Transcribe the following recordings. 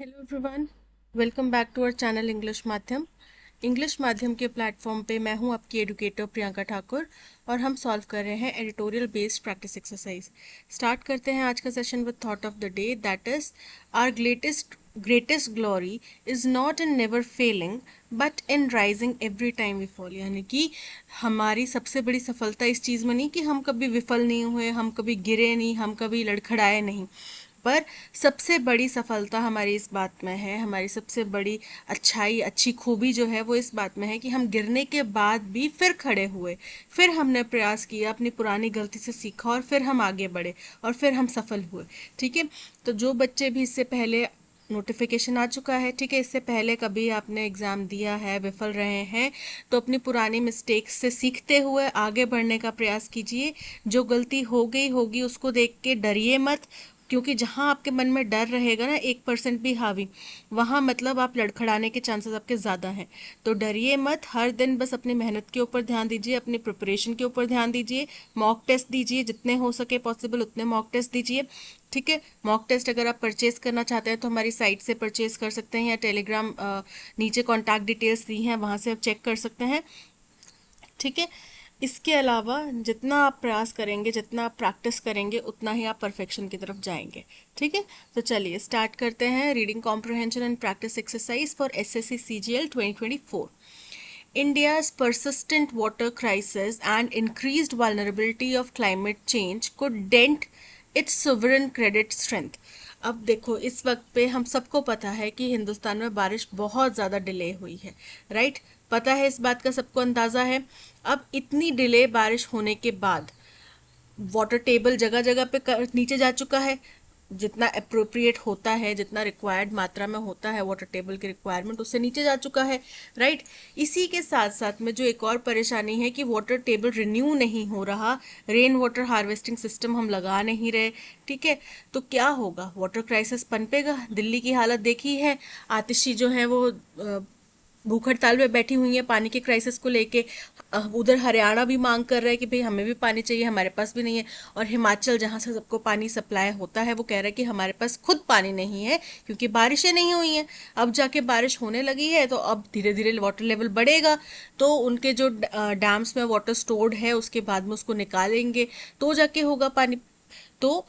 Hello everyone, welcome back to our channel English माध्यम के platform पे मैं हूं आपकी एडुकेटर प्रियंका ठाकुर और हम सॉल्व कर रहे हैं editorial based practice exercise. Start करते हैं आज का session with thought of the day, that is our greatest glory is not in never failing but in rising every time we fall. यानी कि हमारी सबसे बड़ी सफलता इस चीज़ में नहीं कि हम कभी विफल नहीं हुए, हम कभी गिरे नहीं, हम कभी लड़खड़ाए नहीं, पर सबसे बड़ी सफलता हमारी इस बात में है, हमारी सबसे बड़ी अच्छी खूबी जो है वो इस बात में है कि हम गिरने के बाद भी फिर खड़े हुए, फिर हमने प्रयास किया, अपनी पुरानी गलती से सीखा और फिर हम आगे बढ़े और फिर हम सफल हुए। ठीक है, तो जो बच्चे भी इससे पहले नोटिफिकेशन आ चुका है, ठीक है, इससे पहले कभी आपने एग्ज़ाम दिया है, विफल रहे हैं, तो अपनी पुरानी मिस्टेक्स से सीखते हुए आगे बढ़ने का प्रयास कीजिए। जो गलती हो गई होगी उसको देख के डरिए मत, क्योंकि जहां आपके मन में डर रहेगा ना 1% भी हावी, वहां मतलब आप लड़खड़ाने के चांसेस आपके ज़्यादा हैं। तो डरिए मत, हर दिन बस अपनी मेहनत के ऊपर ध्यान दीजिए, अपनी प्रिपरेशन के ऊपर ध्यान दीजिए, मॉक टेस्ट दीजिए, जितने हो सके पॉसिबल उतने मॉक टेस्ट दीजिए। ठीक है, मॉक टेस्ट अगर आप परचेज करना चाहते हैं तो हमारी साइट से परचेज कर सकते हैं, या टेलीग्राम नीचे कॉन्टैक्ट डिटेल्स दी हैं वहाँ से आप चेक कर सकते हैं। ठीक है, इसके अलावा जितना आप प्रयास करेंगे, जितना आप प्रैक्टिस करेंगे, उतना ही आप परफेक्शन की तरफ जाएंगे। ठीक है, तो चलिए स्टार्ट करते हैं reading comprehension and practice exercise for SSC CGL 2024। India's persistent water crisis and increased vulnerability of climate change could dent its sovereign credit strength. अब देखो, इस वक्त पे हम सबको पता है कि हिंदुस्तान में बारिश बहुत ज़्यादा डिले हुई है, राइट? पता है, इस बात का सबको अंदाज़ा है। अब इतनी डिले बारिश होने के बाद वाटर टेबल जगह जगह पे नीचे जा चुका है। जितना अप्रोप्रिएट होता है, जितना रिक्वायर्ड मात्रा में होता है वाटर टेबल की रिक्वायरमेंट, उससे नीचे जा चुका है, राइट? इसी के साथ साथ में जो एक और परेशानी है कि वाटर टेबल रिन्यू नहीं हो रहा, रेन वाटर हार्वेस्टिंग सिस्टम हम लगा नहीं रहे। ठीक है, तो क्या होगा? Water crisis पनपेगा। दिल्ली की हालत देखी है, आतिशी जो है वो भूख हड़ताल में बैठी हुई है पानी के क्राइसिस को लेके। उधर हरियाणा भी मांग कर रहा है कि भाई हमें भी पानी चाहिए, हमारे पास भी नहीं है। और हिमाचल जहाँ से सबको पानी सप्लाई होता है वो कह रहा है कि हमारे पास खुद पानी नहीं है, क्योंकि बारिशें नहीं हुई हैं। अब जाके बारिश होने लगी है तो अब धीरे धीरे वाटर लेवल बढ़ेगा, तो उनके जो डैम्स में वाटर स्टोर्ड है उसके बाद में उसको निकालेंगे तो जाके होगा पानी। तो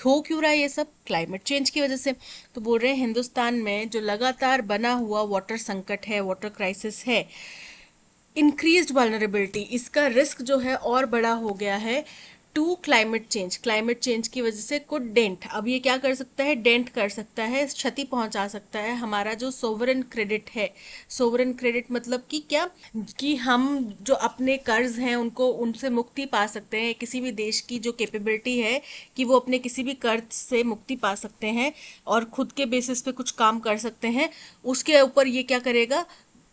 हो क्यों रहा है ये सब? क्लाइमेट चेंज की वजह से। तो बोल रहे हैं हिंदुस्तान में जो लगातार बना हुआ वाटर संकट है, वाटर क्राइसिस है, इंक्रीज्ड वल्नरेबिलिटी, इसका रिस्क जो है और बड़ा हो गया है टू क्लाइमेट चेंज की वजह से कुछ डेंट। अब ये क्या कर सकता है? डेंट कर सकता है, क्षति पहुंचा सकता है हमारा जो सोवरेन क्रेडिट है। सोवरेन क्रेडिट मतलब कि क्या, कि हम जो अपने कर्ज हैं उनको, उनसे मुक्ति पा सकते हैं। किसी भी देश की जो कैपेबिलिटी है कि वो अपने किसी भी कर्ज से मुक्ति पा सकते हैं और खुद के बेसिस पे कुछ काम कर सकते हैं, उसके ऊपर ये क्या करेगा?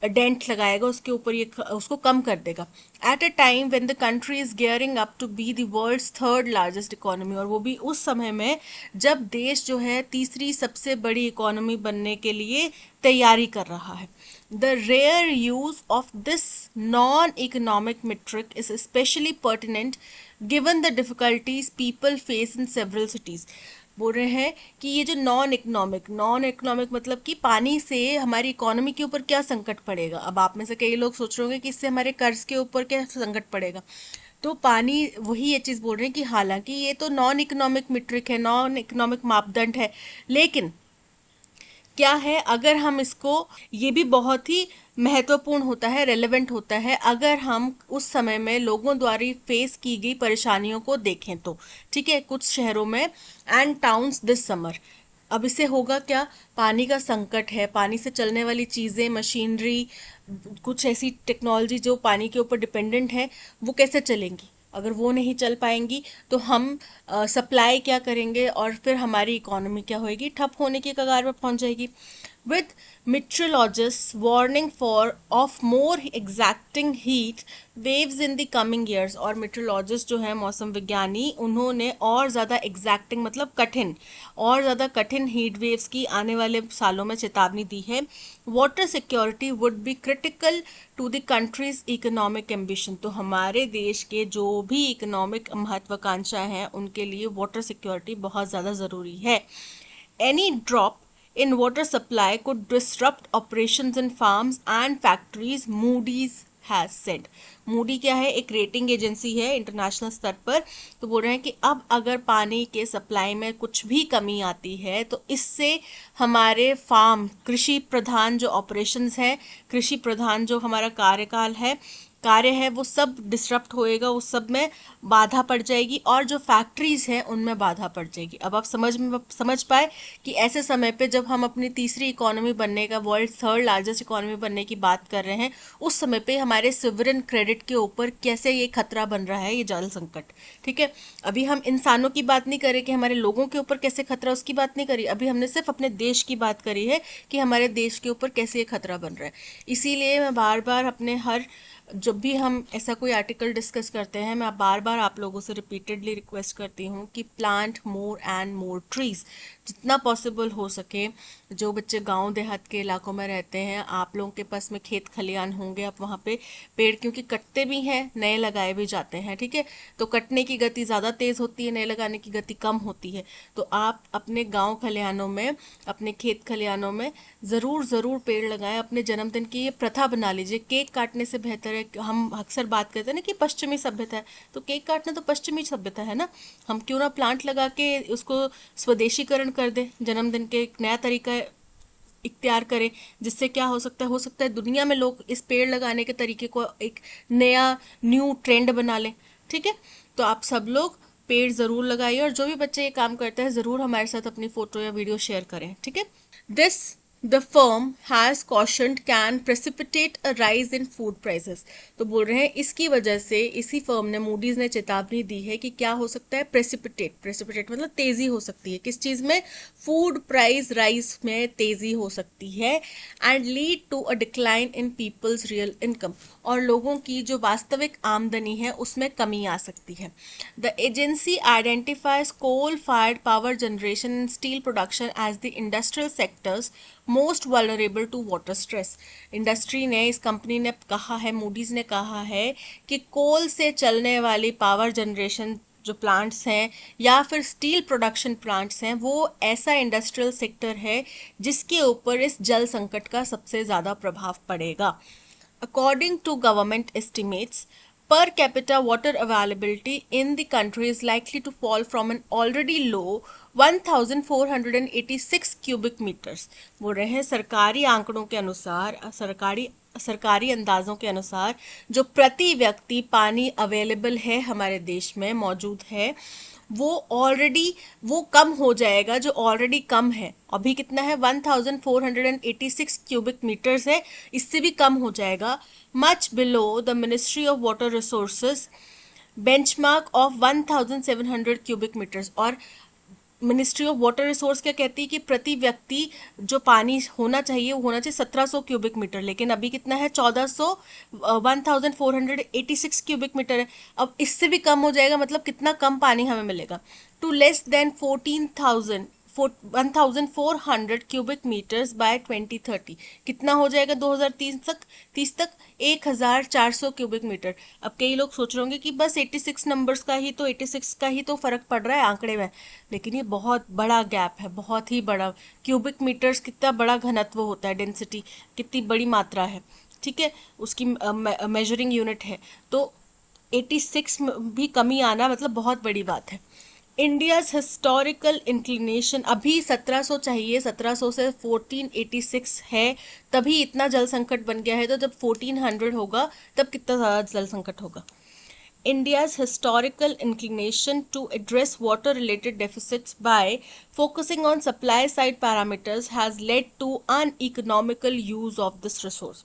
डेंट लगाएगा उसके ऊपर, ये उसको कम कर देगा। At a time when the country is gearing up to be the world's third largest economy, और वो भी उस समय में जब देश जो है तीसरी सबसे बड़ी इकोनॉमी बनने के लिए तैयारी कर रहा है। The rare use of this non economic metric is especially pertinent given the difficulties people face in several cities. बोल रहे हैं कि ये जो नॉन इकोनॉमिक मतलब कि पानी से हमारी इकोनॉमी के ऊपर क्या संकट पड़ेगा। अब आप में से कई लोग सोच रहे होंगे कि इससे हमारे कर्ज के ऊपर क्या संकट पड़ेगा। तो पानी, वही ये चीज़ बोल रहे हैं कि हालांकि ये तो नॉन इकोनॉमिक मीट्रिक है, नॉन इकोनॉमिक मापदंड है, लेकिन क्या है, अगर हम इसको, ये भी बहुत ही महत्वपूर्ण होता है, रेलेवेंट होता है अगर हम उस समय में लोगों द्वारा फेस की गई परेशानियों को देखें तो। ठीक है, कुछ शहरों में एंड टाउन्स दिस समर, अब इससे होगा क्या? पानी का संकट है, पानी से चलने वाली चीज़ें, मशीनरी, कुछ ऐसी टेक्नोलॉजी जो पानी के ऊपर डिपेंडेंट है, वो कैसे चलेंगी? अगर वो नहीं चल पाएंगी तो हम सप्लाई क्या करेंगे, और फिर हमारी इकोनॉमी क्या होएगी? ठप होने की कगार पर पहुंच जाएगी। with meteorologists warning for of more exacting heat waves in the coming years। और meteorologist जो है मौसम विज्ञानी, उन्होंने और ज़्यादा exacting मतलब कठिन, और ज़्यादा कठिन हीट वेव्स की आने वाले सालों में चेतावनी दी है। Water security would be critical to the country's economic ambition, तो हमारे देश के जो भी इकोनॉमिक महत्वाकांक्षा हैं उनके लिए वाटर सिक्योरिटी बहुत ज़्यादा ज़रूरी है। Any drop in water supply could disrupt operations in farms and factories, Moody's has said. Moody क्या है? एक रेटिंग एजेंसी है इंटरनेशनल स्तर पर। तो बोल रहे हैं कि अब अगर पानी के सप्लाई में कुछ भी कमी आती है तो इससे हमारे फार्म, कृषि प्रधान जो ऑपरेशंस है, कृषि प्रधान जो हमारा कार्य है वो सब डिसरप्ट होएगा, उस सब में बाधा पड़ जाएगी, और जो फैक्ट्रीज हैं उनमें बाधा पड़ जाएगी। अब आप समझ पाए कि ऐसे समय पे जब हम अपनी तीसरी इकोनॉमी बनने का, वर्ल्ड थर्ड लार्जेस्ट इकोनॉमी बनने की बात कर रहे हैं, उस समय पे हमारे सिवरन क्रेडिट के ऊपर कैसे ये खतरा बन रहा है, ये जल संकट। ठीक है, अभी हम इंसानों की बात नहीं करें कि हमारे लोगों के ऊपर कैसे खतरा, उसकी बात नहीं करी, अभी हमने सिर्फ अपने देश की बात करी है कि हमारे देश के ऊपर कैसे ये खतरा बन रहा है। इसीलिए मैं बार बार अपने जब भी हम ऐसा कोई आर्टिकल डिस्कस करते हैं, मैं बार बार आप लोगों से रिपीटेडली रिक्वेस्ट करती हूँ कि plant more and more trees, जितना पॉसिबल हो सके। जो बच्चे गांव देहात के इलाकों में रहते हैं, आप लोगों के पास में खेत खलियान होंगे, आप वहाँ पे पेड़ क्योंकि कटते भी हैं, नए लगाए भी जाते हैं। ठीक है, तो कटने की गति ज़्यादा तेज़ होती है, नए लगाने की गति कम होती है। तो आप अपने गाँव खलिहानों में, अपने खेत खलिहानों में ज़रूर पेड़ लगाएं। अपने जन्मदिन की ये प्रथा बना लीजिए। केक काटने से बेहतर है, हम अक्सर बात करते हैं ना कि पश्चिमी सभ्यता है, तो केक काटना तो पश्चिमी सभ्यता है ना। हम क्यों ना प्लांट लगा के उसको स्वदेशीकरण कर दे, जन्मदिन के एक नया तरीका इख्तियार करें, जिससे क्या हो सकता है दुनिया में लोग इस पेड़ लगाने के तरीके को एक नया न्यू ट्रेंड बना लें। ठीक है, तो आप सब लोग पेड़ ज़रूर लगाइए, और जो भी बच्चे ये काम करते हैं ज़रूर हमारे साथ अपनी फ़ोटो या वीडियो शेयर करें। ठीक है, this the firm has cautioned can precipitate a rise in food prices। तो बोल रहे हैं इसकी वजह से, इसी फर्म ने, मूडीज ने चेतावनी दी है कि क्या हो सकता है, प्रेसिपिटेट मतलब तेजी हो सकती है, किस चीज में, फूड प्राइस राइज में तेजी हो सकती है, and lead to a decline in people's real income, और लोगों की जो वास्तविक आमदनी है उसमें कमी आ सकती है। The agency identifies coal fired power generation and steel production as the industrial sectors most vulnerable to water stress. Industry ने, इस कंपनी ने कहा है, मूडीज ने कहा है कि कोल से चलने वाली पावर जनरेशन जो प्लांट्स हैं या फिर स्टील प्रोडक्शन प्लांट्स हैं, वो ऐसा इंडस्ट्रियल सेक्टर है जिसके ऊपर इस जल संकट का सबसे ज़्यादा प्रभाव पड़ेगा। According to government estimates, per capita water availability in the country is likely to fall from an already low 1486 cubic meters। बोल रहे हैं सरकारी आंकड़ों के अनुसार, सरकारी अंदाजों के अनुसार जो प्रति व्यक्ति पानी अवेलेबल है हमारे देश में मौजूद है, वो कम हो जाएगा, जो ऑलरेडी कम है। अभी कितना है, 1486 क्यूबिक मीटर्स है, इससे भी कम हो जाएगा। Much below the ministry of water resources benchmark of 1700 cubic metres. और मिनिस्ट्री ऑफ वाटर रिसोर्स क्या कहती है कि प्रति व्यक्ति जो पानी होना चाहिए वो होना चाहिए 1700 क्यूबिक मीटर, लेकिन अभी कितना है, 1486 क्यूबिक मीटर है। अब इससे भी कम हो जाएगा, मतलब कितना कम पानी हमें मिलेगा, to less than 1400 cubic metres by 2030। कितना हो जाएगा 2030 तक 1400 क्यूबिक मीटर। अब कई लोग सोच रहे होंगे कि बस 86 नंबर्स का ही तो, 86 का ही तो फर्क पड़ रहा है आंकड़े में, लेकिन ये बहुत बड़ा गैप है, बहुत ही बड़ा। क्यूबिक मीटर्स कितना बड़ा घनत्व होता है, डेंसिटी कितनी बड़ी मात्रा है, ठीक है, उसकी मेजरिंग यूनिट है। तो 86 में भी कमी आना मतलब बहुत बड़ी बात है। इंडियाज हिस्टोरिकल इंक्लिनेशन, अभी 1700 चाहिए, 1700 से 1486 है, तभी इतना जल संकट बन गया है। तो जब 1400 होगा तब कितना ज़्यादा जल संकट होगा। India's historical inclination to address water-related deficits by focusing on supply-side parameters has led to uneconomical use of this resource।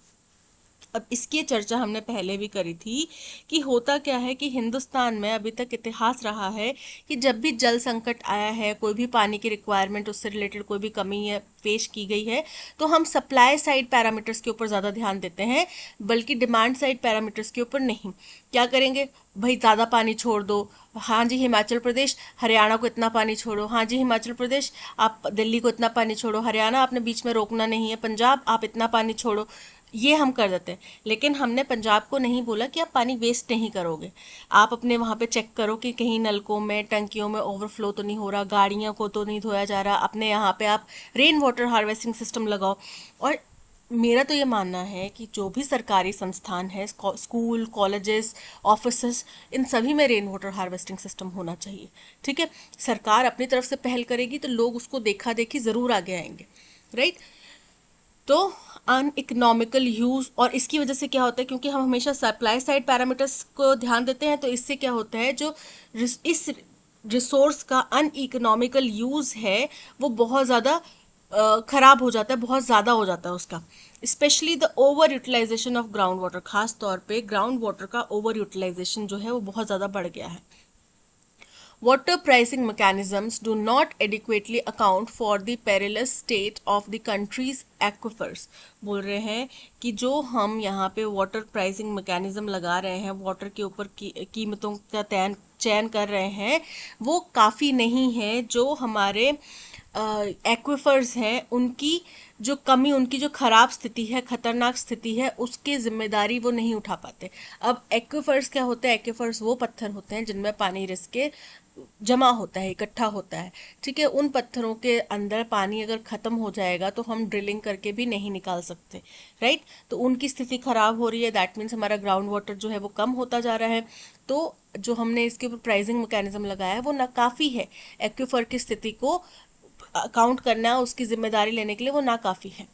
अब इसकी चर्चा हमने पहले भी करी थी कि होता क्या है कि हिंदुस्तान में अभी तक इतिहास रहा है कि जब भी जल संकट आया है, कोई भी पानी की रिक्वायरमेंट, उससे रिलेटेड कोई भी कमी है पेश की गई है, तो हम सप्लाई साइड पैरामीटर्स के ऊपर ज़्यादा ध्यान देते हैं, बल्कि डिमांड साइड पैरामीटर्स के ऊपर नहीं। क्या करेंगे भाई, ज़्यादा पानी छोड़ दो, हाँ जी हिमाचल प्रदेश हरियाणा को इतना पानी छोड़ो, हाँ जी हिमाचल प्रदेश आप दिल्ली को इतना पानी छोड़ो, हरियाणा आपने बीच में रोकना नहीं है, पंजाब आप इतना पानी छोड़ो, ये हम कर देते हैं, लेकिन हमने पंजाब को नहीं बोला कि आप पानी वेस्ट नहीं करोगे। आप अपने वहाँ पे चेक करो कि कहीं नलकों में, टंकियों में ओवरफ्लो तो नहीं हो रहा, गाड़ियों को तो नहीं धोया जा रहा। अपने यहाँ पे आप रेन वाटर हार्वेस्टिंग सिस्टम लगाओ। और मेरा तो ये मानना है कि जो भी सरकारी संस्थान है, स्कूल, कॉलेजेस, ऑफिसेस, इन सभी में रेन वाटर हार्वेस्टिंग सिस्टम होना चाहिए। ठीक है, सरकार अपनी तरफ से पहल करेगी तो लोग उसको देखा देखी ज़रूर आगे आएंगे, राइट। तो अनइकोनॉमिकल यूज, और इसकी वजह से क्या होता है, क्योंकि हम हमेशा सप्लाई साइड पैरामीटर्स को ध्यान देते हैं, तो इससे क्या होता है, जो इस रिसोर्स का अनइकोनॉमिकल यूज है वो बहुत ज़्यादा खराब हो जाता है, बहुत ज़्यादा हो जाता है उसका। Especially the over utilisation of ground water, खास तौर पे ग्राउंड वाटर का ओवर यूटिलाइजेशन जो है वो बहुत ज़्यादा बढ़ गया है। Water pricing mechanisms do not adequately account for the perilous state of the country's aquifers। बोल रहे हैं कि जो हम यहाँ पे वाटर प्राइसिंग मैकेनिज्म लगा रहे हैं, वाटर के ऊपर कीमतों का चयन कर रहे हैं, वो काफ़ी नहीं है। जो हमारे एक्विफर्स हैं उनकी जो कमी, उनकी जो खराब स्थिति है, खतरनाक स्थिति है, उसकी जिम्मेदारी वो नहीं उठा पाते। अब एक्विफर्स क्या होते हैं? एक्विफर्स वो पत्थर होते हैं जिनमें पानी रिस के जमा होता है, इकट्ठा होता है। ठीक है, उन पत्थरों के अंदर पानी अगर खत्म हो जाएगा तो हम ड्रिलिंग करके भी नहीं निकाल सकते, राइट। तो उनकी स्थिति खराब हो रही है, दैट मीन्स हमारा ग्राउंड वाटर जो है वो कम होता जा रहा है। तो जो हमने इसके ऊपर प्राइसिंग मैकेनिज्म लगाया है वो नाकाफी है। एक्विफर की स्थिति को अकाउंट करना, उसकी जिम्मेदारी लेने के लिए वो नाकाफी है।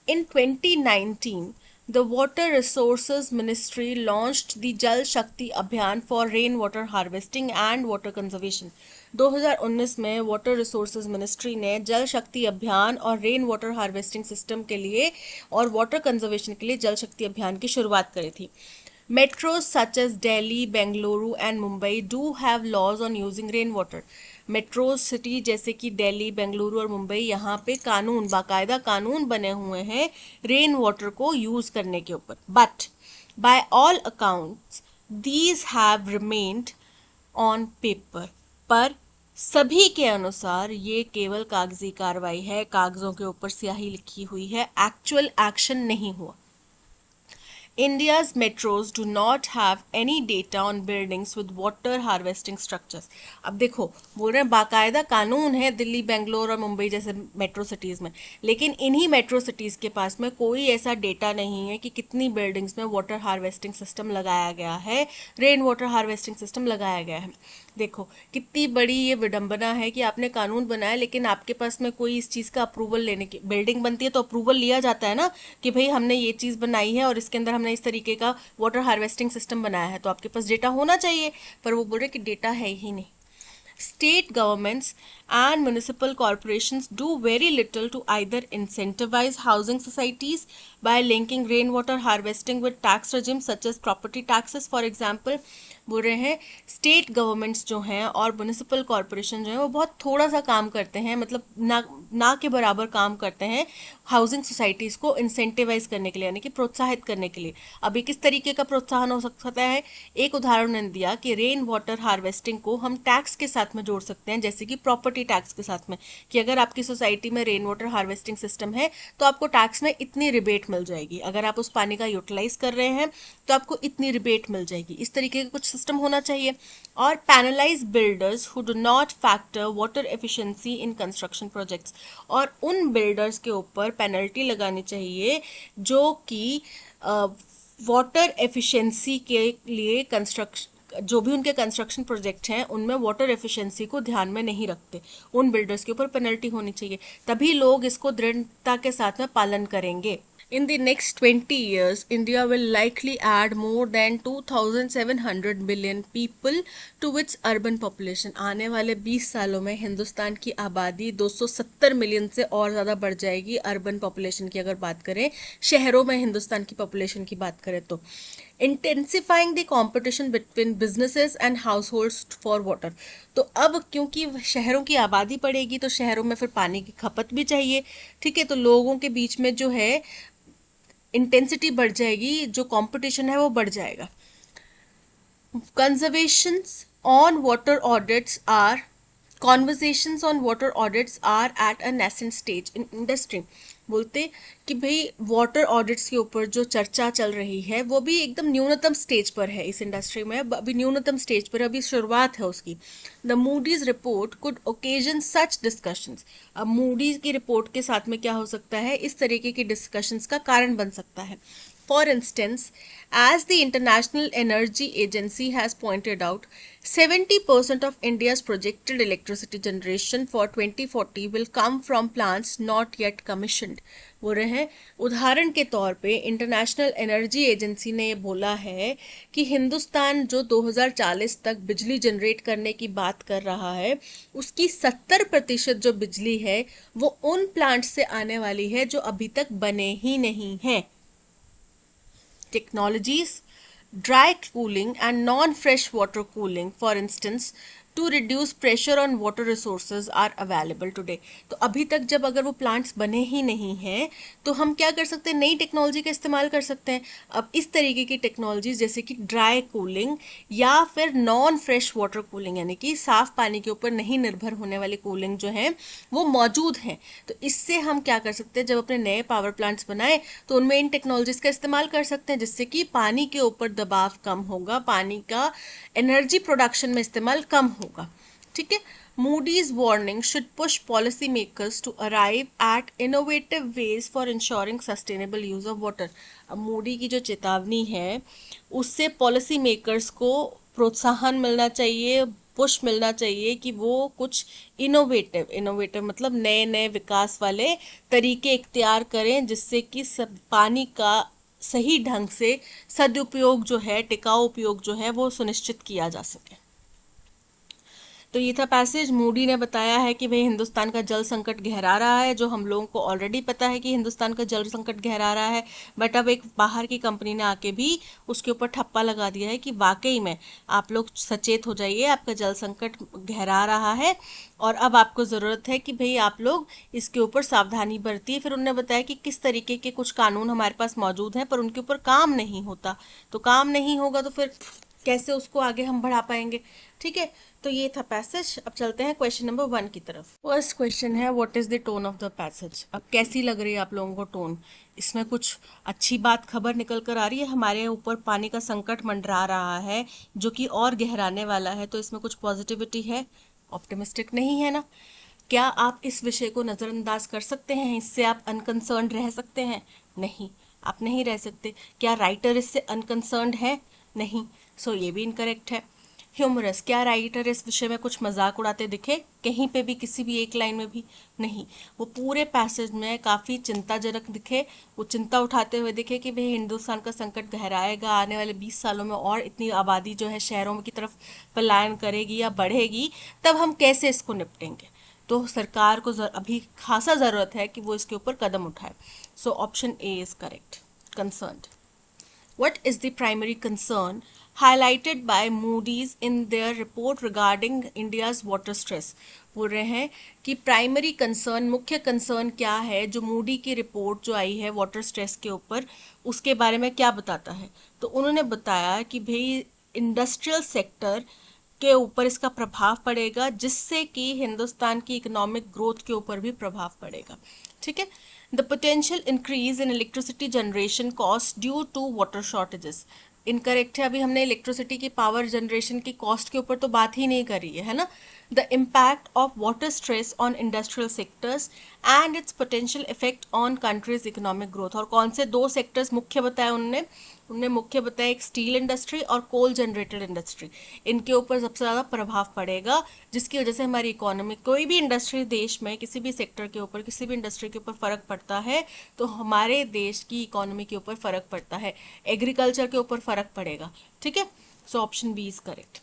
In 2019, the Water Resources Ministry launched the Jal Shakti Abhiyan for rainwater harvesting and water conservation। 2019 में वाटर रिसोर्सेज मिनिस्ट्री ने जल शक्ति अभियान और रेन वाटर हार्वेस्टिंग सिस्टम के लिए और वाटर कंजर्वेशन के लिए जल शक्ति अभियान की शुरुआत करी थी। Metros such as Delhi, Bengaluru and Mumbai do have laws on using rainwater। Metro city जैसे कि दिल्ली, बेंगलुरु और मुंबई, यहाँ पे कानून, बाकायदा कानून बने हुए हैं रेन वाटर को यूज करने के ऊपर। But by all accounts these have remained on paper. पर सभी के अनुसार ये केवल कागजी कार्रवाई है, कागजों के ऊपर स्याही लिखी हुई है, एक्चुअल एक्शन नहीं हुआ। India's metros do not have any data on buildings with water harvesting structures। अब देखो, बोल रहे हैं बाकायदा कानून है दिल्ली, बेंगलोर और मुंबई जैसे मेट्रो सिटीज़ में, लेकिन इन्हीं मेट्रो सिटीज़ के पास में कोई ऐसा डेटा नहीं है कि कितनी बिल्डिंग्स में वाटर हार्वेस्टिंग सिस्टम लगाया गया है, रेन वाटर हार्वेस्टिंग सिस्टम लगाया गया है। देखो कितनी बड़ी ये विडंबना है कि आपने कानून बनाया, लेकिन आपके पास में कोई इस चीज़ का अप्रूवल लेने की, बिल्डिंग बनती है तो अप्रूवल लिया जाता है ना, कि भाई हमने ये चीज़ बनाई है और इसके अंदर हमने इस तरीके का वाटर हार्वेस्टिंग सिस्टम बनाया है, तो आपके पास डेटा होना चाहिए। पर वो बोल रहे कि डेटा है ही नहीं। State governments and municipal corporations do very little to either incentivize housing societies by linking rainwater harvesting with tax regimes such as property taxes। For example, बोल रहे हैं स्टेट गवर्नमेंट्स जो हैं और म्यूनिसिपल कॉरपोरेशन जो है वो बहुत थोड़ा सा काम करते हैं, मतलब ना के बराबर काम करते हैं हाउसिंग सोसाइटीज़ को इंसेंटिवाइज करने के लिए, यानी कि प्रोत्साहित करने के लिए। अभी किस तरीके का प्रोत्साहन हो सकता है? एक उदाहरण ने दिया कि रेन वाटर हार्वेस्टिंग को हम टैक्स के साथ में जोड़ सकते हैं, जैसे कि प्रॉपर्टी टैक्स के साथ में, कि अगर आपकी सोसाइटी में रेन वाटर हार्वेस्टिंग सिस्टम है तो आपको टैक्स में इतनी रिबेट मिल जाएगी, अगर आप उस पानी का यूटिलाइज कर रहे हैं तो आपको इतनी रिबेट मिल जाएगी। इस तरीके का कुछ सिस्टम होना चाहिए। और penalise builders who do not factor water efficiency in construction projects, और उन बिल्डर्स के ऊपर पेनल्टी लगानी चाहिए जो कि वाटर एफिशिएंसी के लिए कंस्ट्रक्शन, जो भी उनके कंस्ट्रक्शन प्रोजेक्ट हैं उनमें वाटर एफिशिएंसी को ध्यान में नहीं रखते, उन बिल्डर्स के ऊपर पेनल्टी होनी चाहिए, तभी लोग इसको दृढ़ता के साथ में पालन करेंगे। In the next 20 years, India will likely add more than 2,700 million people to its urban population। आने वाले 20 सालों में हिंदुस्तान की आबादी 270 मिलियन से और ज़्यादा बढ़ जाएगी। अर्बन पॉपुलेशन की अगर बात करें, शहरों में हिंदुस्तान की पॉपुलेशन की बात करें तो। Intensifying the competition between businesses and house holds for water. तो अब क्योंकि शहरों की आबादी बढ़ेगी तो शहरों में फिर पानी की खपत भी चाहिए। ठीक है, तो लोगों के बीच में जो है इंटेंसिटी बढ़ जाएगी, जो कंपटीशन है वो बढ़ जाएगा। Conservations on water audits are conversations on water audits are at a nascent stage in industry. बोलते कि भाई वाटर ऑडिट्स के ऊपर जो चर्चा चल रही है वो भी एकदम न्यूनतम स्टेज पर है इस इंडस्ट्री में, अभी न्यूनतम स्टेज पर, अभी शुरुआत है उसकी। The Moody's report could occasion such discussions. अब मूडीज की रिपोर्ट के साथ में क्या हो सकता है, इस तरीके की डिस्कशंस का कारण बन सकता है। For instance, as the International Energy Agency has pointed out, 70% of India's projected electricity generation for 2040 will come from plants not yet commissioned. बोल रहे हैं, उदाहरण के तौर पे इंटरनेशनल एनर्जी एजेंसी ने ये बोला है कि हिंदुस्तान जो 2040 तक बिजली जनरेट करने की बात कर रहा है, उसकी 70% जो बिजली है वो उन प्लांट से आने वाली है जो अभी तक बने ही नहीं हैं। Technologies, dry cooling and non-fresh water cooling, for instance, to reduce pressure on water resources are available today. तो अभी तक जब अगर वो प्लांट्स बने ही नहीं हैं तो हम क्या कर सकते हैं, नई टेक्नोलॉजी का इस्तेमाल कर सकते हैं। अब इस तरीके की टेक्नोलॉजी जैसे कि ड्राई कूलिंग या फिर नॉन फ्रेश वाटर कूलिंग, यानी कि साफ पानी के ऊपर नहीं निर्भर होने वाली कूलिंग जो है वो मौजूद है। तो इससे हम क्या कर सकते हैं, जब अपने नए पावर प्लांट्स बनाए तो उनमें इन टेक्नोलॉजीज का इस्तेमाल कर सकते हैं, जिससे कि पानी के ऊपर दबाव कम होगा, पानी का एनर्जी प्रोडक्शन में इस्तेमाल कम होगा। ठीक है। Moody's warning should push policymakers to arrive at innovative ways for ensuring sustainable use of water. अब मूडी की जो चेतावनी है उससे पॉलिसी मेकर्स को प्रोत्साहन मिलना चाहिए, पुश मिलना चाहिए कि वो कुछ इनोवेटिव मतलब नए नए विकास वाले तरीके इख्तियार करें, जिससे कि सब पानी का सही ढंग से सदुपयोग जो है, टिकाऊ उपयोग जो है वो सुनिश्चित किया जा सके। तो ये था पैसेज। मूडी ने बताया है कि भाई हिंदुस्तान का जल संकट गहरा रहा है, जो हम लोगों को ऑलरेडी पता है कि हिंदुस्तान का जल संकट गहरा रहा है, बट अब एक बाहर की कंपनी ने आके भी उसके ऊपर ठप्पा लगा दिया है कि वाकई में आप लोग सचेत हो जाइए, आपका जल संकट गहरा रहा है और अब आपको ज़रूरत है कि भाई आप लोग इसके ऊपर सावधानी बरतिए। फिर उन्होंने बताया कि किस तरीके के कुछ कानून हमारे पास मौजूद हैं पर उनके ऊपर काम नहीं होता, तो काम नहीं होगा तो फिर कैसे उसको आगे हम बढ़ा पाएंगे। ठीक है, तो ये था पैसेज। अब चलते हैं क्वेश्चन नंबर 1 की तरफ। फर्स्ट क्वेश्चन है, what is the tone of the passage. अब कैसी लग रही है आप लोगों को टोन, इसमें कुछ अच्छी बात खबर निकल कर आ रही है, हमारे ऊपर पानी का संकट मंडरा रहा है जो कि और गहराने वाला है, तो इसमें कुछ पॉजिटिविटी है, ऑप्टिमिस्टिक नहीं है ना। क्या आप इस विषय को नज़रअंदाज कर सकते हैं, इससे आप अनकंसर्न्ड रह सकते हैं? नहीं, आप नहीं रह सकते। क्या राइटर इससे अनकंसर्न्ड है? नहीं, सो ये भी इनकरेक्ट है। ह्यूमरस, क्या राइटर इस विषय में कुछ मजाक उड़ाते दिखे कहीं पे भी, किसी भी एक लाइन में भी? नहीं, वो पूरे पैसेज में काफ़ी चिंताजनक दिखे, वो चिंता उठाते हुए दिखे कि भाई हिंदुस्तान का संकट गहराएगा, आने वाले 20 सालों में और इतनी आबादी जो है शहरों की तरफ पलायन करेगी या बढ़ेगी, तब हम कैसे इसको निपटेंगे। तो सरकार को अभी खासा ज़रूरत है कि वो इसके ऊपर कदम उठाए। So option A is correct, concerned. What is the primary concern highlighted by Moody's in their report regarding India's water stress? बोल रहे हैं कि प्राइमरी कंसर्न, मुख्य कंसर्न क्या है जो मूडी की रिपोर्ट जो आई है वाटर स्ट्रेस के ऊपर, उसके बारे में क्या बताता है। तो उन्होंने बताया कि भाई इंडस्ट्रियल सेक्टर के ऊपर इसका प्रभाव पड़ेगा, जिससे कि हिंदुस्तान की इकोनॉमिक ग्रोथ के ऊपर भी प्रभाव पड़ेगा। ठीक है। The potential increase in electricity generation cost due to water shortages. Incorrect है, अभी हमने इलेक्ट्रिसिटी की पावर जनरेशन की कॉस्ट के ऊपर तो बात ही नहीं करी है ना। The impact of water stress on industrial sectors and it's potential effect on countries economic growth. और कौन से दो सेक्टर्स मुख्य बताए उनने मुख्य बताया, एक स्टील इंडस्ट्री और कोल जनरेटेड इंडस्ट्री, इनके ऊपर सबसे ज़्यादा प्रभाव पड़ेगा, जिसकी वजह से हमारी इकोनॉमी, कोई भी इंडस्ट्री देश में किसी भी सेक्टर के ऊपर, किसी भी इंडस्ट्री के ऊपर फ़र्क पड़ता है तो हमारे देश की इकोनॉमी के ऊपर फ़र्क पड़ता है, एग्रीकल्चर के ऊपर फ़र्क पड़ेगा। ठीक है, so option B is correct.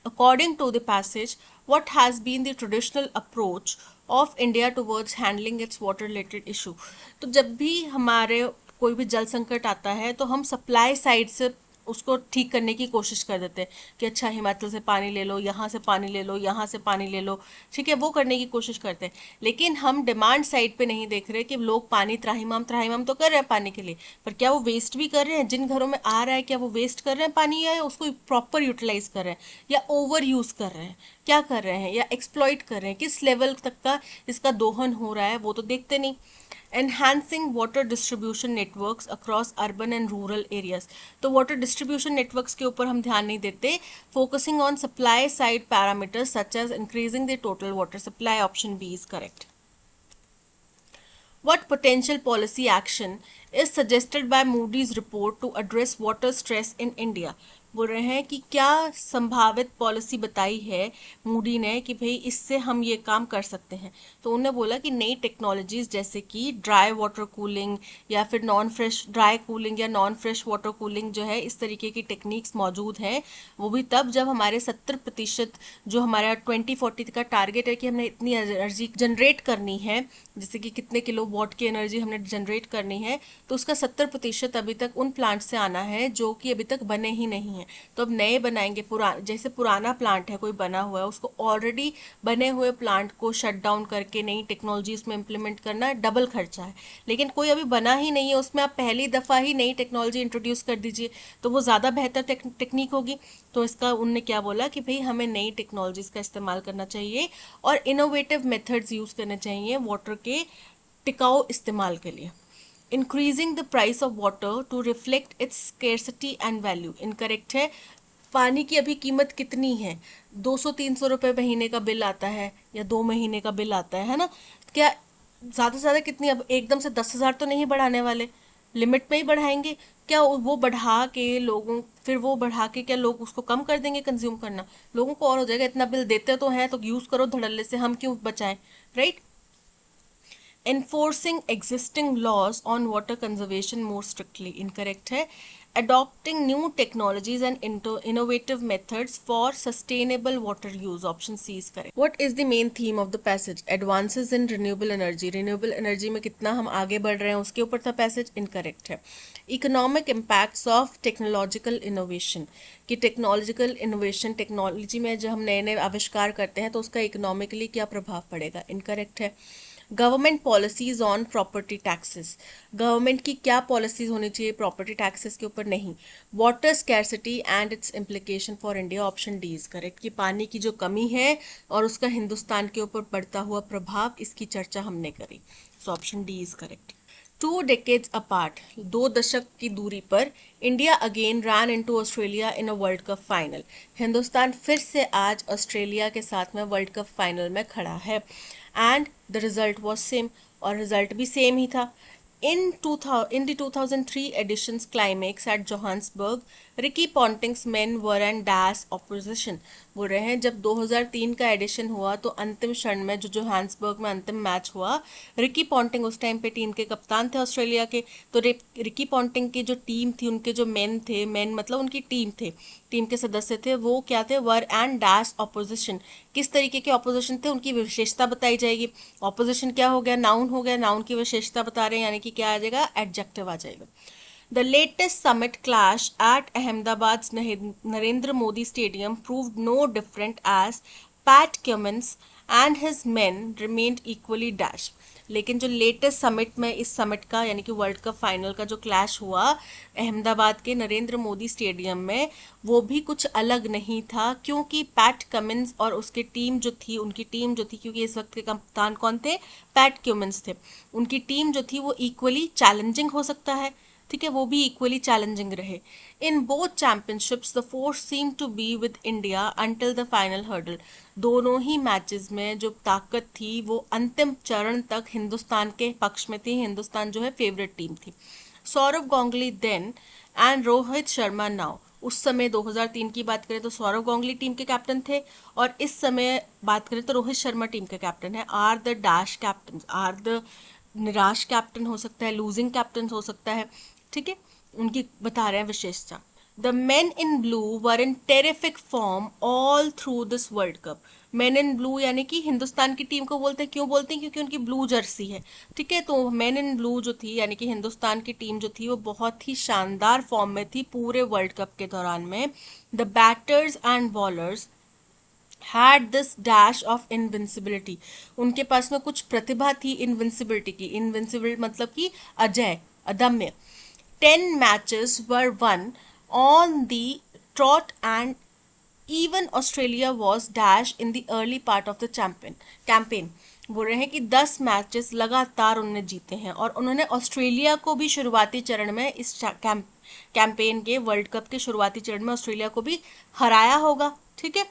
According to the passage, what has been the traditional approach of India towards handling its water related issue? तो जब भी हमारे कोई भी जल संकट आता है तो हम सप्लाई साइड से उसको ठीक करने की कोशिश कर देते हैं कि अच्छा हिमाचल से पानी ले लो, यहाँ से पानी ले लो, यहाँ से पानी ले लो, ठीक है, वो करने की कोशिश करते हैं। लेकिन हम डिमांड साइड पे नहीं देख रहे कि लोग पानी त्राहिमाम त्राहिमाम तो कर रहे हैं पानी के लिए, पर क्या वो वेस्ट भी कर रहे हैं? जिन घरों में आ रहा है क्या वो वेस्ट कर रहे हैं पानी, या उसको प्रॉपर यूटिलाइज कर रहे हैं, या ओवर यूज कर रहे हैं, क्या कर रहे हैं, या एक्सप्लॉइट कर रहे हैं, किस लेवल तक का इसका दोहन हो रहा है, वो तो देखते नहीं। enhancing water distribution networks across urban and rural areas, तो water distribution networks के ऊपर हम ध्यान नहीं देते, focusing on supply side parameters such as increasing the total water supply, option B is correct. What potential policy action is suggested by Moody's report to address water stress in India? बोल रहे हैं कि क्या संभावित policy बताई है Moody ने कि भाई इससे हम ये काम कर सकते हैं। तो उन्होंने बोला कि नई टेक्नोलॉजीज जैसे कि ड्राई वाटर कूलिंग या फिर नॉन फ्रेश ड्राई कूलिंग या नॉन फ्रेश वाटर कूलिंग जो है, इस तरीके की टेक्निक्स मौजूद हैं। वो भी तब जब हमारे 70% जो हमारा 2040 का टारगेट है कि हमने इतनी एनर्जी जनरेट करनी है, जैसे कि कितने किलो वॉट की एनर्जी हमने जनरेट करनी है, तो उसका 70% अभी तक उन प्लांट से आना है जो कि अभी तक बने ही नहीं है। तो अब नए बनाएंगे, जैसे पुराना प्लांट है कोई बना हुआ है, उसको ऑलरेडी बने हुए प्लांट को शट डाउन करके नई टेक्नोलॉजी उसमें इम्प्लीमेंट करना डबल खर्चा है। लेकिन कोई अभी बना ही नहीं है, उसमें आप पहली दफ़ा ही नई टेक्नोलॉजी इंट्रोड्यूस कर दीजिए तो वो ज़्यादा बेहतर टेक्निक होगी। तो इसका उनने क्या बोला कि भाई हमें नई टेक्नोलॉजीज का इस्तेमाल करना चाहिए और इनोवेटिव मेथड्स यूज़ करने चाहिए वाटर के टिकाऊ इस्तेमाल के लिए। Increasing the price of water to reflect its scarcity and value, incorrect है। पानी की अभी कीमत कितनी है? 200-300 रुपए महीने का बिल आता है या 2 महीने का बिल आता है ना? क्या ज़्यादा से ज़्यादा कितनी, अब एकदम से 10,000 तो नहीं बढ़ाने वाले, लिमिट में ही बढ़ाएंगे। क्या वो बढ़ा के लोगों, फिर वो बढ़ा के क्या लोग उसको कम कर देंगे कंज्यूम करना? लोगों को और हो जाएगा, इतना बिल देते तो हैं तो यूज़ करो धड़ल्ले से, हम क्यों बचाएं, right? enforcing existing laws on water conservation more strictly, incorrect है। adopting new technologies and innovative methods for sustainable water use, option C is correct. What is the main theme of the passage? advances in renewable energy, renewable energy में कितना हम आगे बढ़ रहे हैं उसके ऊपर था पैसेज, इनकरेक्ट है। Economic impacts of technological innovation, कि टेक्नोलॉजिकल इनोवेशन, टेक्नोलॉजी में जो हम नए नए आविष्कार करते हैं तो उसका इकोनॉमिकली क्या प्रभाव पड़ेगा, इनकरेक्ट है। Government policies on property taxes, government की क्या पॉलिसीज होनी चाहिए प्रॉपर्टी टैक्सेस के ऊपर, नहीं। Water scarcity and it's implication for India, option D is correct, कि पानी की जो कमी है और उसका हिंदुस्तान के ऊपर पड़ता हुआ प्रभाव, इसकी चर्चा हमने करी। सो option D is correct. 2 decades apart, 2 दशक की दूरी पर, India again run into Australia in a world cup final, Hindustan फिर से आज ऑस्ट्रेलिया के साथ में वर्ल्ड कप फाइनल में खड़ा है। And the result was same, और रिजल्ट भी सेम ही था। In the 2003 edition's climax at Johannesburg, Ricky Ponting's men were in dash opposition. बोल रहे हैं जब 2003 का एडिशन हुआ तो अंतिम क्षण में जो जोहान्सबर्ग में अंतिम मैच हुआ, रिकी पॉन्टिंग उस टाइम पे टीम के कप्तान थे ऑस्ट्रेलिया के। तो रिकी पॉन्टिंग की जो टीम थी, उनके जो मेन थे, मेन मतलब उनकी टीम थे, टीम के सदस्य थे, वो क्या थे, वर एंड डैश ऑपोजिशन। किस तरीके के ऑपोजिशन थे, उनकी विशेषता बताई जाएगी। ऑपोजिशन क्या हो गया, नाउन हो गया, नाउन की विशेषता बता रहे हैं, यानी कि क्या आ जाएगा, एडजेक्टिव आ जाएगा। The latest summit clash at Ahmedabad's Narendra Modi Stadium proved no different as Pat Cummins and his men remained equally dash. लेकिन जो लेटेस्ट समिट में, इस समिट का यानी कि वर्ल्ड कप फाइनल का जो क्लैश हुआ अहमदाबाद के नरेंद्र मोदी स्टेडियम में, वो भी कुछ अलग नहीं था, क्योंकि पैट कमिंस और उसकी टीम जो थी, उनकी टीम जो थी, क्योंकि इस वक्त के कप्तान कौन थे, पैट क्यूमिंस थे, उनकी टीम जो थी वो इक्वली चैलेंजिंग हो सकता है, ठीक है, वो भी इक्वली चैलेंजिंग रहे। In both championships the force seem to be with India until the final hurdle, दोनों ही मैचेस में जो ताकत थी वो अंतिम चरण तक हिंदुस्तान के पक्ष में थी, हिंदुस्तान जो है फेवरेट टीम थी। Sourav Ganguly then and Rohit Sharma now, उस समय 2003 की बात करें तो सौरव गांगुली टीम के कैप्टन थे, और इस समय बात करें तो रोहित शर्मा टीम के कैप्टन है। Are the dash captain, are the निराश कैप्टन हो सकता है, लूजिंग कैप्टन हो सकता है, ठीक है, उनकी बता रहे हैं विशेषता। The main in blue were in terrific form all through this world cup, main in blue यानी कि हिंदुस्तान की टीम को बोलते हैं, क्यों बोलते हैं, क्योंकि उनकी ब्लू जर्सी है, ठीक है। तो मेन इन ब्लू जो थी यानी कि हिंदुस्तान की टीम जो थी वो बहुत ही शानदार फॉर्म में थी पूरे वर्ल्ड कप के दौरान में। The batters and bowlers had this dash of invincibility, उनके पास में कुछ प्रतिभा थी इनविंसिबिलिटी की। इनविंसिबिलिटी मतलब कि अजय, अदम्य। 10 matches were won on the trot and even Australia was dash in the early part of the campaign. बोल रहे हैं कि 10 मैचेस लगातार उन्होंने जीते हैं और उन्होंने ऑस्ट्रेलिया को भी शुरुआती चरण में इस कैंपेन के वर्ल्ड कप के शुरुआती चरण में ऑस्ट्रेलिया को भी हराया होगा, ठीक है।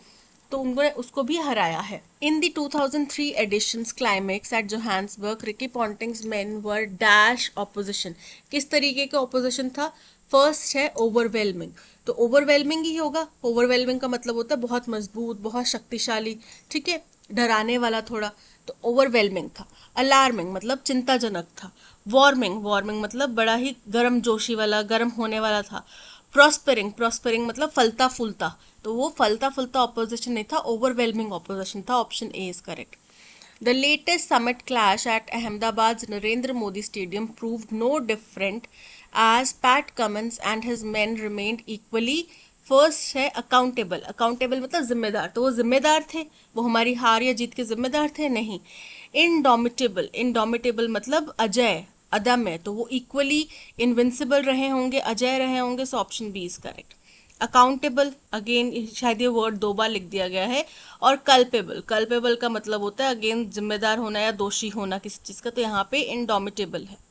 तो उन्होंने उसको भी हराया है। In the 2003 edition's climax at Johannesburg, Ricky Ponting's men were dash opposition. किस तरीके का ऑपोजिशन था? फर्स्ट है ओवरवेलमिंग, तो ओवरवेलमिंग ही होगा। ओवरवेलमिंग का मतलब होता है बहुत मजबूत, बहुत शक्तिशाली, ठीक है, डराने वाला थोड़ा, तो ओवरवेलमिंग था। अलार्मिंग मतलब चिंताजनक था। वार्मिंग, वार्मिंग मतलब बड़ा ही गर्म जोशी वाला, गर्म होने वाला था। प्रॉस्पेरिंग, प्रॉस्पेरिंग मतलब फलता फूलता, तो वो फलता फूलता ऑपोजिशन नहीं था, ओवरवेलमिंग ऑपोजिशन था। Option A is correct. The latest summit clash at Ahmedabad's Narendra Modi Stadium proved no different as Pat Cummins and his men remained equally first है अकाउंटेबल। अकाउंटेबल मतलब जिम्मेदार, तो वो जिम्मेदार थे, वो हमारी हार या जीत के जिम्मेदार थे नहीं। इनडोमिटेबल, इनडोमिटेबल मतलब अजय, अदम्य, तो वो इक्वली इनविंसिबल रहे होंगे, अजय रहे होंगे, so option B is correct. Accountable, again शायद ये वर्ड 2 बार लिख दिया गया है। और कल्पेबल, कल्पेबल का मतलब होता है अगेन जिम्मेदार होना या दोषी होना किसी चीज का, तो यहाँ पे इनडोमिटेबल है।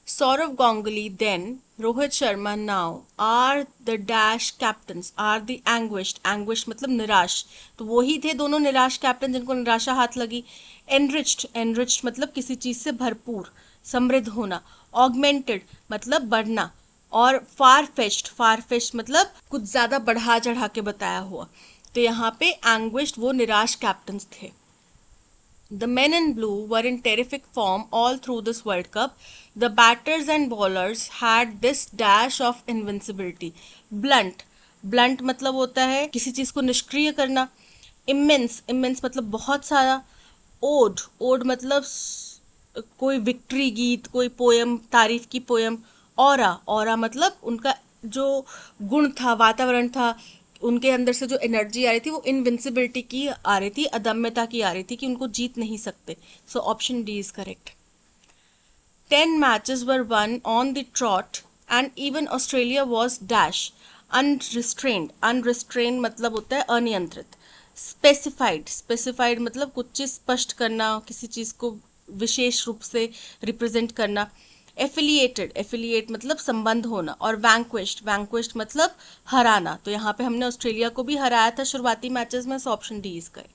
Saurav Ganguly then, Rohit Sharma now are the dash captains, are the anguished, anguished मतलब निराश, तो वही थे दोनों निराश कैप्टन जिनको निराशा हाथ लगी। Enriched, enriched मतलब किसी चीज से भरपूर, समृद्ध होना। Augmented मतलब बढ़ना। और far-fetched, far-fetched मतलब कुछ ज्यादा बढ़ा चढ़ा के बताया हुआ, तो यहाँ पे anguished वो निराश कैप्टन्स थे। The men in blue were in terrific form all through this World Cup. The batters and bowlers had this dash of invincibility. Blunt, blunt मतलब होता है किसी चीज को निष्क्रिय करना। Immense, immense मतलब बहुत सारा। Ode, ode मतलब कोई विक्ट्री गीत, कोई पोयम, तारीफ की पोयम। Aura, aura मतलब उनका जो गुण था, वातावरण था, उनके अंदर से जो एनर्जी आ रही थी वो इनविंसिबिलिटी की आ रही थी, अदम्यता की आ रही थी कि उनको जीत नहीं सकते। So option D is correct. 10 matches were won on the trot and even Australia was dash unrestrained. Unrestrained मतलब होता है अनियंत्रित। स्पेसिफाइड, स्पेसिफाइड मतलब कुछ चीज स्पष्ट करना, किसी चीज को विशेष रूप से रिप्रेजेंट करना। एफिलिएटेड, एफिलिएट मतलब संबंध होना। और वैंक्विश्ड, वैंक्विश्ड मतलब हराना, तो यहाँ पे हमने ऑस्ट्रेलिया को भी हराया था शुरुआती मैचेस में, सो option D is correct.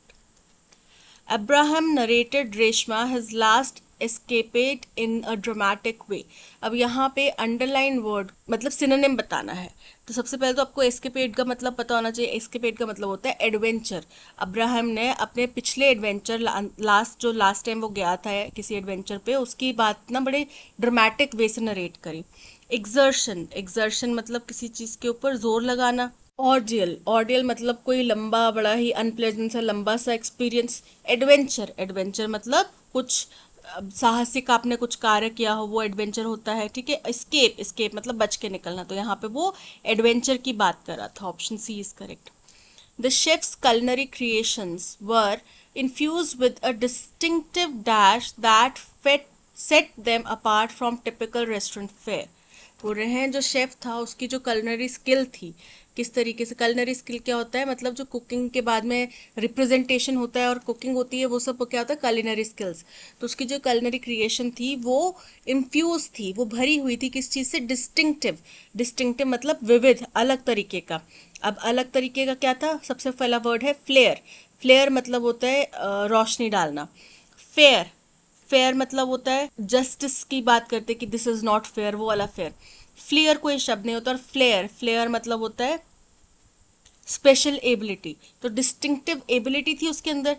Abraham narrated Reshma his last escapade in a dramatic way. अब यहाँ पे अंडरलाइन वर्ड मतलब सिनोनिम बताना है, तो सबसे पहले तो आपको एस्केपेड का मतलब पता होना चाहिए। एस्केपेड का मतलब होता है एडवेंचर। अब्राहम ने अपने पिछले एडवेंचर लास्ट टाइम वो गया था किसी एडवेंचर पे, उसकी बात ना बड़े ड्रामेटिक वे से नरेट करी। एग्जर्शन, एग्जर्शन मतलब किसी चीज के ऊपर जोर लगाना। ऑर्डियल, ऑर्डियल मतलब कोई लंबा, बड़ा ही अनप्लेजेंट सा लंबा सा एक्सपीरियंस। एडवेंचर, एडवेंचर मतलब कुछ साहसिक आपने कुछ कार्य किया हो, वो एडवेंचर होता है, ठीक है। एस्केप, एस्केप मतलब बच के निकलना, तो यहाँ पे वो एडवेंचर की बात कर रहा था। Option C is correct. The chef's culinary creations were infused with a distinctive dash that set them apart from typical restaurant fare. बोल रहे हैं जो शेफ था उसकी जो कलनरी स्किल थी, किस तरीके से, कलनरी स्किल क्या होता है मतलब जो कुकिंग के बाद में रिप्रेजेंटेशन होता है और कुकिंग होती है, वो सब क्या होता है कलिनरी स्किल्स। तो उसकी जो कलनरी क्रिएशन थी वो इन्फ्यूज थी, वो भरी हुई थी किस चीज से? डिस्टिंक्टिव, डिस्टिंक्टिव मतलब विविध, अलग तरीके का। अब अलग तरीके का क्या था? सबसे पहला वर्ड है फ्लेयर। फ्लेयर मतलब होता है रोशनी डालना। फेयर, फेयर मतलब होता है जस्टिस की बात करते कि दिस इज नॉट फेयर, वो वाला फेयर। फ्लेयर कोई शब्द नहीं होता। और फ्लेयर, फ्लेयर मतलब होता है स्पेशल एबिलिटी, तो डिस्टिंक्टिव एबिलिटी थी उसके अंदर।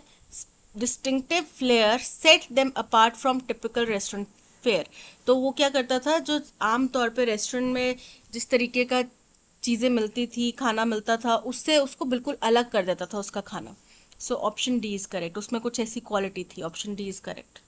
Distinctive flair set them apart from typical restaurant fare, तो वो क्या करता था, जो आमतौर पे रेस्टोरेंट में जिस तरीके का चीजें मिलती थी, खाना मिलता था, उससे उसको बिल्कुल अलग कर देता था उसका खाना। सो ऑप्शन डी इज करेक्ट, उसमें कुछ ऐसी क्वालिटी थी, option D is correct.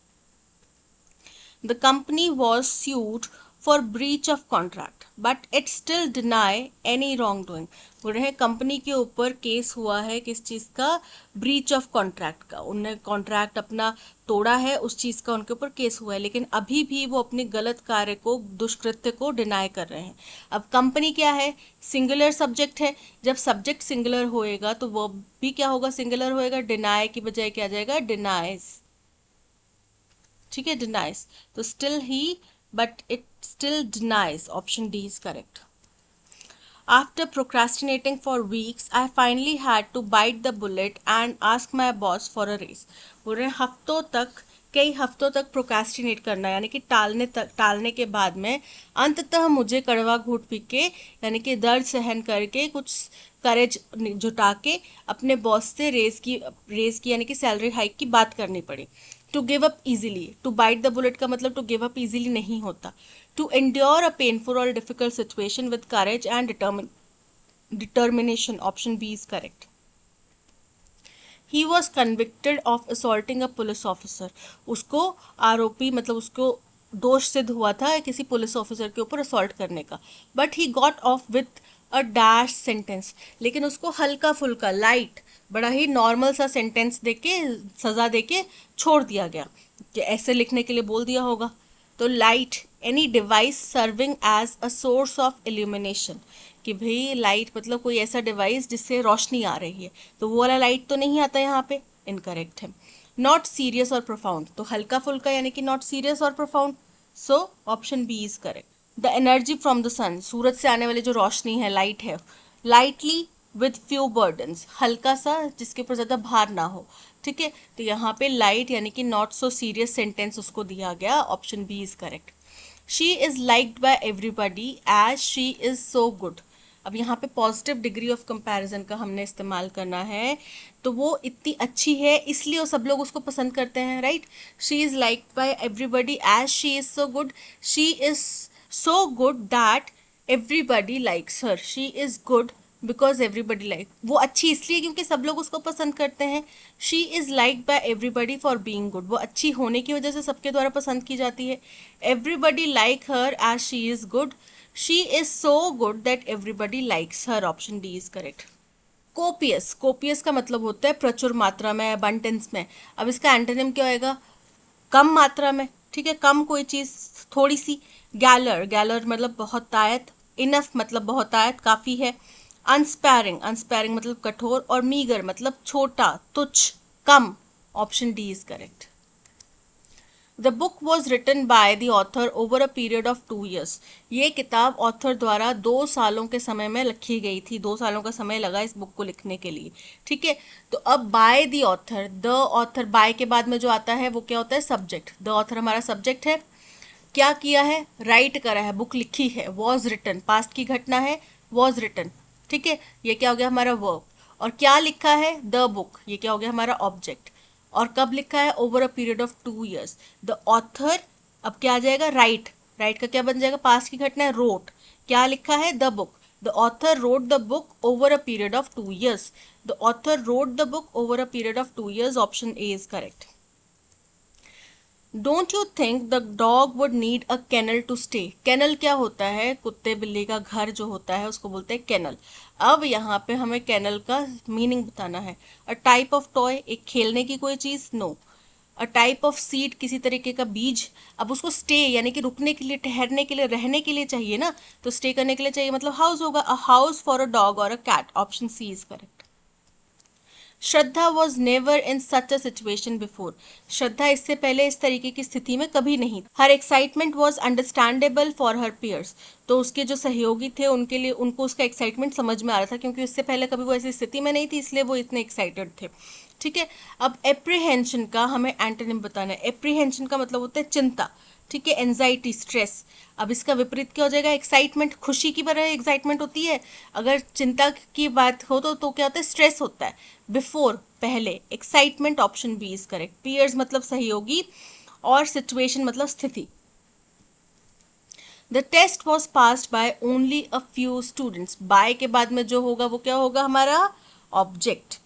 The company was sued for breach of contract, but it still deny any wrongdoing. बोल रहे हैं कंपनी के ऊपर केस हुआ है किस चीज का, ब्रीच ऑफ कॉन्ट्रैक्ट का, उनने कॉन्ट्रैक्ट अपना तोड़ा है, उस चीज का उनके ऊपर केस हुआ है, लेकिन अभी भी वो अपने गलत कार्य को, दुष्कृत्य को डिनाई कर रहे हैं। अब कंपनी क्या है, सिंगुलर सब्जेक्ट है, जब सब्जेक्ट सिंगुलर होएगा तो वो भी क्या होगा, सिंगुलर होएगा, डिनाई की बजाय क्या आ जाएगा, डिनाइज। ठीक है, डिनाइज, तो still he, but it still denies, option D is correct. After procrastinating for weeks, I finally had to bite the bullet and ask my boss for a raise. बोल रहे हैं हफ्तों तक, कई हफ्तों तक प्रोक्रेस्टिनेट करना, यानी कि टालने के बाद में अंततः मुझे कड़वा घूंट पी के, यानी कि दर्द सहन करके, कुछ करेज जुटा के अपने बॉस से रेज की यानी कि सैलरी हाइक की बात करनी पड़ी। To give up easily, to bite the bullet का मतलब टू गिव अप इजीली नहीं होता। टू एंड्योर अ पेनफुल और difficult situation with courage and determination, option B is correct. He was convicted of assaulting a police officer, उसको आरोपी मतलब उसको दोष सिद्ध हुआ था किसी पुलिस ऑफिसर के ऊपर असॉल्ट करने का, but he got off with a dash sentence, लेकिन उसको हल्का फुल्का, लाइट, बड़ा ही नॉर्मल सा सेंटेंस देके, सजा देके छोड़ दिया गया, कि ऐसे लिखने के लिए बोल दिया होगा। तो light, any device serving as a source of illumination, कि भाई लाइट मतलब कोई ऐसा डिवाइस जिससे रोशनी आ रही है, तो वो वाला लाइट तो नहीं आता यहाँ पे, इनकरेक्ट है। नॉट सीरियस और प्रोफाउंड, तो हल्का फुल्का यानी कि नॉट सीरियस और profound, so option B is correct. The energy from the sun, सूरज से आने वाली जो रोशनी है, लाइट है, लाइटली विथ फ्यू बर्डन्स, हल्का सा जिसके ऊपर ज्यादा भार ना हो। ठीक है, तो यहाँ पे लाइट यानी कि नॉट सो सीरियस सेंटेंस उसको दिया गया, option B is correct. She is liked by everybody as she is so good, अब यहाँ पे पॉजिटिव डिग्री ऑफ कंपैरिजन का हमने इस्तेमाल करना है, तो वो इतनी अच्छी है इसलिए वो सब लोग उसको पसंद करते हैं, right. She is liked by everybody as she is so good, she is so good that everybody likes her, she is good because everybody like, वो अच्छी इसलिए क्योंकि सब लोग उसको पसंद करते हैं। She is liked by everybody for being good, वो अच्छी होने की वजह से सबके द्वारा पसंद की जाती है। Everybody like her as she is good, she is so good that everybody likes her, option D is correct. Copious, copious का मतलब होता है प्रचुर मात्रा में, अबंडेंस में। अब इसका एंटोनिम क्या होएगा, कम मात्रा में, ठीक है, कम कोई चीज, थोड़ी सी। गैलर, गैलर मतलब बहुत आयत। इनफ मतलब बहुत आयत, काफी है। अनस्पैरिंग, अनस्पैरिंग मतलब कठोर। और मीगर मतलब छोटा, तुच्छ, कम, option D is correct. The book was written by the author over a period of 2 years, ये किताब ऑथर द्वारा 2 सालों के समय में लिखी गई थी, 2 सालों का समय लगा इस बुक को लिखने के लिए। ठीक है, तो अब by the author, the author, by के बाद में जो आता है वो क्या होता है, सब्जेक्ट। द ऑथर हमारा सब्जेक्ट है, क्या किया है, राइट करा है, बुक लिखी है। वॉज रिटन, पास्ट की घटना है, वॉज रिटन। ठीक है, ये क्या हो गया हमारा वर्ब। और क्या लिखा है, द बुक, ये क्या हो गया हमारा ऑब्जेक्ट। और कब लिखा है, over a period of 2 years। The author, अब क्या आ जाएगा, राइट, राइट का क्या बन जाएगा, पास्ट की घटना है, रोट, क्या लिखा है, the book. The author wrote the book over a period of 2 years, the author wrote the book over a period of 2 years, option A is correct. Don't you think the dog would need a kennel to stay, kennel क्या होता है, कुत्ते बिल्ली का घर जो होता है उसको बोलते हैं केनल। अब यहाँ पे हमें केनल का मीनिंग बताना है। अ टाइप ऑफ टॉय, एक खेलने की कोई चीज, no. A type of seed, किसी तरीके का बीज। अब उसको स्टे यानी कि रुकने के लिए, ठहरने के लिए, रहने के लिए चाहिए ना, तो स्टे करने के लिए चाहिए, मतलब हाउस होगा, a house for a dog और a cat, option C is correct. Shraddha was never in such a situation before, Shraddha इससे पहले इस तरीके की स्थिति में कभी नहीं। Her excitement was understandable for her peers, तो उसके जो सहयोगी थे उनके लिए, उनको उसका एक्साइटमेंट समझ में आ रहा था, क्योंकि उससे पहले कभी वो ऐसी स्थिति में नहीं थी, इसलिए वो इतने एक्साइटेड थे। ठीक है, अब एप्रीहेंशन का हमें एंटोनिम बताना है। एप्रीहेंशन का मतलब होता है चिंता, ठीक है, एंजाइटी, स्ट्रेस। अब इसका विपरीत क्या हो जाएगा, एक्साइटमेंट, खुशी की तरह एक्साइटमेंट होती है, अगर चिंता की बात हो तो क्या होता है, स्ट्रेस होता है। बिफोर, पहले, excitement, option B is correct. Peers मतलब सहयोगी, और सिचुएशन मतलब स्थिति। The test was passed by only a few students, by के बाद में जो होगा वो क्या होगा हमारा ऑब्जेक्ट,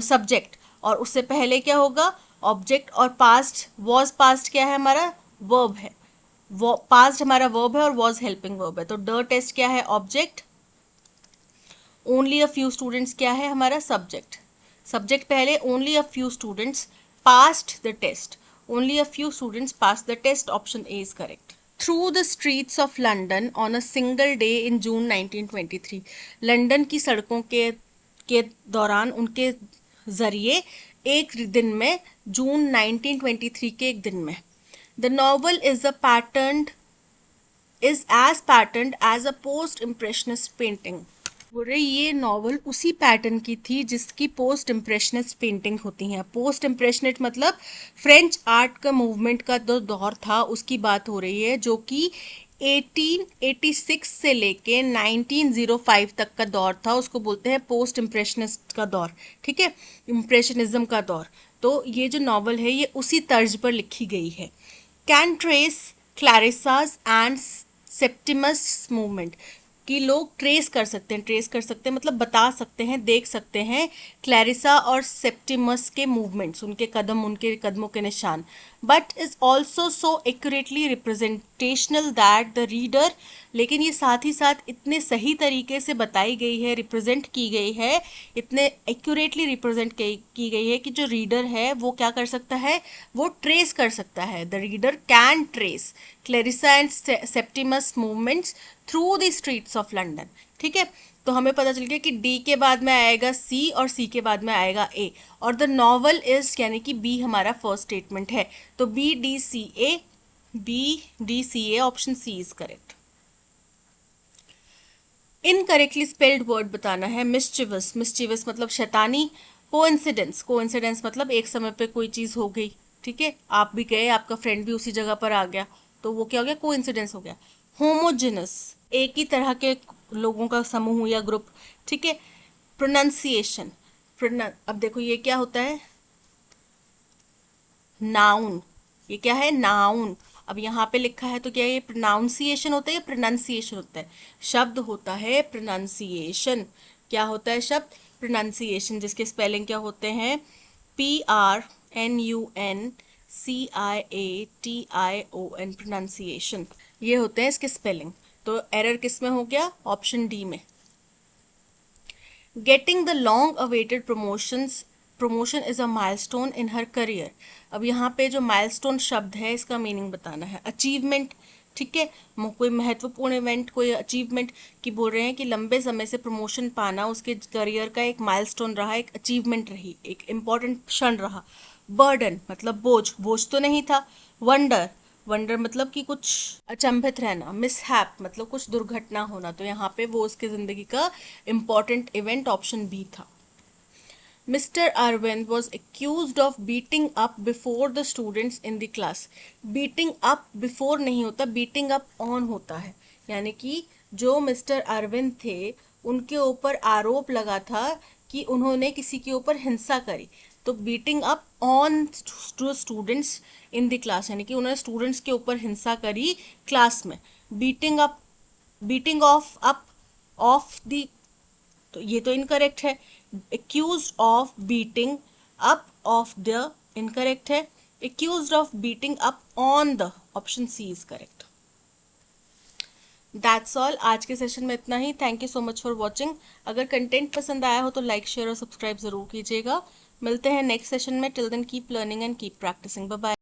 सब्जेक्ट। और उससे पहले क्या होगा, ऑब्जेक्ट, और पास्ट, वॉज पास्ट क्या है हमारा, वर्ब है, वो पास्ट हमारा वर्ब है और वॉज हेल्पिंग वर्ब है। तो द टेस्ट क्या है, object, only a few students क्या है हमारा, सब्जेक्ट, सब्जेक्ट पहले, only a few students passed the test, only a few students pass the test, option A is correct. Through the streets of London on a single day in June 1923, London की सड़कों के दौरान, उनके जरिए एक दिन में, जून 1923 के एक दिन में। The novel is a pattern is as patterned as a post impressionist painting। बोल रहे ये नॉवल उसी पैटर्न की थी जिसकी पोस्ट इम्प्रेशनिस्ट पेंटिंग होती हैं। पोस्ट इम्प्रेशनिस्ट मतलब फ्रेंच आर्ट का मूवमेंट का जो दौर था उसकी बात हो रही है, जो कि 1886 से लेके 1905 तक का दौर था, उसको बोलते हैं पोस्ट इम्प्रेशनिस्ट का दौर, ठीक है, इम्प्रेशनिज्म का दौर। तो ये जो नॉवल है ये उसी तर्ज पर लिखी गई है। Can trace Clarissa's and Septimus movement, कि लोग ट्रेस कर सकते हैं, ट्रेस कर सकते हैं मतलब बता सकते हैं, देख सकते हैं क्लैरिसा और सेप्टिमस के मूवमेंट्स, उनके कदम, उनके कदमों के निशान, but is also so accurately representational that the reader, लेकिन ये साथ ही साथ इतने सही तरीके से बताई गई है, रिप्रेजेंट की गई है, इतने एक्यूरेटली रिप्रेजेंट की गई है कि जो रीडर है वो क्या कर सकता है, वो ट्रेस कर सकता है। The reader can trace Clarissa and Septimus movements through the streets of London, ठीक है। तो हमें पता चल गया कि डी के बाद में आएगा सी और सी के बाद में आएगा ए, और द नॉवल इज यानी कि बी हमारा फर्स्ट स्टेटमेंट है। तो B D C A, B D C A, option C is correct. Incorrectly spelled word बताना है, मिस्चिवस, मिस्चिवस मतलब शैतानी, कोइंसिडेंस, कोइंसिडेंस मतलब एक समय पे कोई चीज हो गई, ठीक है, आप भी गए, आपका फ्रेंड भी उसी जगह पर आ गया, तो वो क्या हो गया, कोइंसिडेंस हो गया। होमोजेनस, एक ही तरह के लोगों का समूह या ग्रुप, ठीक है। प्रोनाउंसिएशन, अब देखो ये क्या होता है, नाउन, ये क्या है, नाउन। अब यहाँ पे लिखा है तो क्या ये प्रोनाउंसिएशन होता है या प्रोनाउंसिएशन होता है, शब्द होता है प्रोनाउंसिएशन। क्या होता है शब्द, प्रोनाउंसिएशन, जिसके स्पेलिंग क्या होते हैं, PRNUNCIATION, प्रोनाउंसिएशन, ये होते हैं इसके स्पेलिंग। तो एरर किस में हो गया, ऑप्शन डी में। Getting the long awaited promotion is a milestone in her career. अब यहाँ पे जो माइलस्टोन शब्द है इसका मीनिंग बताना है, अचीवमेंट, ठीक है, कोई महत्वपूर्ण इवेंट, कोई अचीवमेंट की बोल रहे हैं कि लंबे समय से प्रमोशन पाना उसके करियर का एक माइलस्टोन रहा, एक अचीवमेंट रही, एक इम्पॉर्टेंट क्षण रहा। बर्डन मतलब बोझ, बोझ तो नहीं था। वंडर, वंडर मतलब कि कुछ अचंभित रहना। मिसहैप मतलब कुछ दुर्घटना होना, तो यहाँ पे वो उसके जिंदगी का इम्पॉर्टेंट इवेंट, ऑप्शन बी था। Mr. Arvind was accused of beating up before the students in the class. Beating up before नहीं होता, beating up on होता है, यानी कि जो मिस्टर अरविंद थे उनके ऊपर आरोप लगा था कि उन्होंने किसी के ऊपर हिंसा करी। तो beating up on two students in the class, यानी कि उन्होंने स्टूडेंट्स के ऊपर हिंसा करी क्लास में। Beating up, beating of up of the, तो ये तो इनकरेक्ट है। Accuse of beating up of the, incorrect है। Accuse of beating up on the, option C is correct. That's all, आज के सेशन में इतना ही। Thank you so much for watching. अगर कंटेंट पसंद आया हो तो लाइक, शेयर और सब्सक्राइब जरूर कीजिएगा। मिलते हैं नेक्स्ट सेशन में। Till then keep learning and keep practising. Bye bye.